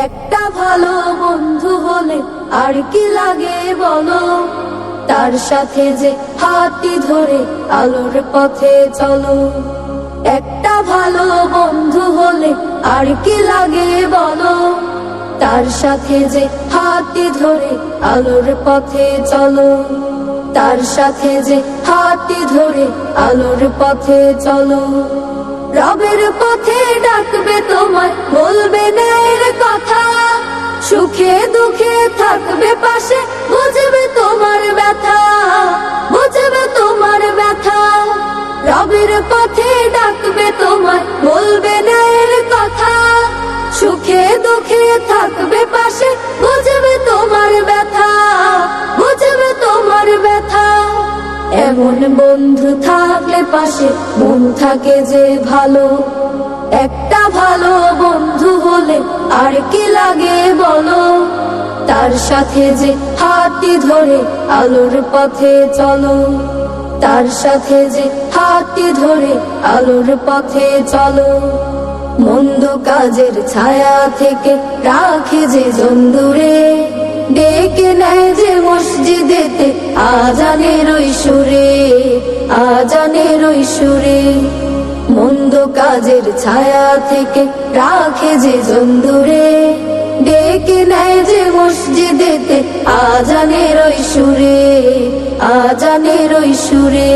একটা ভালো বন্ধু হলে আর কি লাগে বলো, তার সাথে যে হাতটি ধরে আলোর পথে চলো। একটা ভালো বন্ধু হলে আর কি লাগে বলো, তার সাথে যে হাতটি ধরে আলোর পথে চলো। তার সাথে যে হাতটি ধরে আলোর পথে চলো। রবের পথে ডাকবে তোমায়, বলবে ন্যায়ের কথা, সুখে দুঃখে থাকবে পাশে, বুঝবে তোমার ব্যথা, বুঝবে তোমার ব্যথা। রবের পথে ডাকবে তোমায়, বলবে ন্যায়ের কথা, সুখে দুঃখে থাকবে পাশে, বুঝবে তোমার ব্যথা, বুঝবে তোমার ব্যথা। এমন বন্ধু থাকলে পাশে মন থাকে যে ভালো। একটা ভালো বন্ধু হলে আর কি লাগে বলো, তার সাথে যে হাতটি ধরে আলোর পথে চলো। তার সাথে যে হাতটি ধরে আলোর পথে চলো। মন্দ কাজের ছায়া থেকে রাখে যে দূরে, ডেকে নেয় যে মসজিদেতে আজানের ওই সুরে, আজানের ওই সুরে। মন্দ কাজের ছায়া থেকে রাখে যে দূরে, ডেকে নেয় যে মসজিদেতে আজানের ওই সুরে, আজানের ওই সুরে।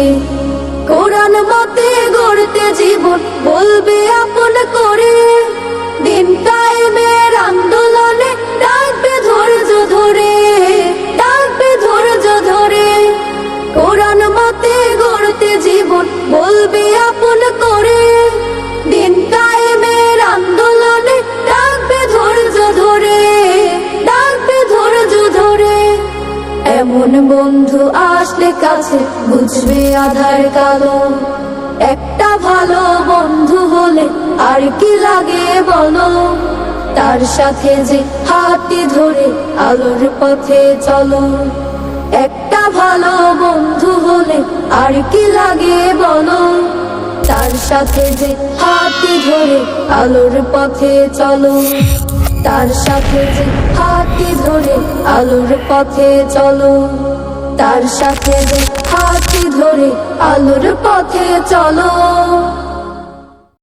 কোরআন মতে গড়তে জীবন বলবে আপন করে, দিন কায়েমের আন্দোলনে ডাকবে ধৈর্য ধরে, ডাকবে ধৈর্য ধরে। কোরআন মতে গড়তে জীবন বলবে আপন করে, দিন কায়েমের আন্দোলনে ডাকবে ধৈর্য ধরে, ডাকবে ধৈর্য ধরে। এমন বন্ধু আসলে কাছে বুঝবে আধার কালো। একটা ভালো বন্ধু হলে আর কি লাগে বলো, তার সাথে যে হাতটি ধরে আলোর পথে চলো। একটা ভালো বন্ধু হলে আর কি লাগে বলো, তার সাথে যে হাতটি ধরে আলোর পথে চলো। তার সাথে যে হাতটি ধরে আলোর পথে চলো। তার সাথে যে হাতটি ধরে আলোর পথে চলো।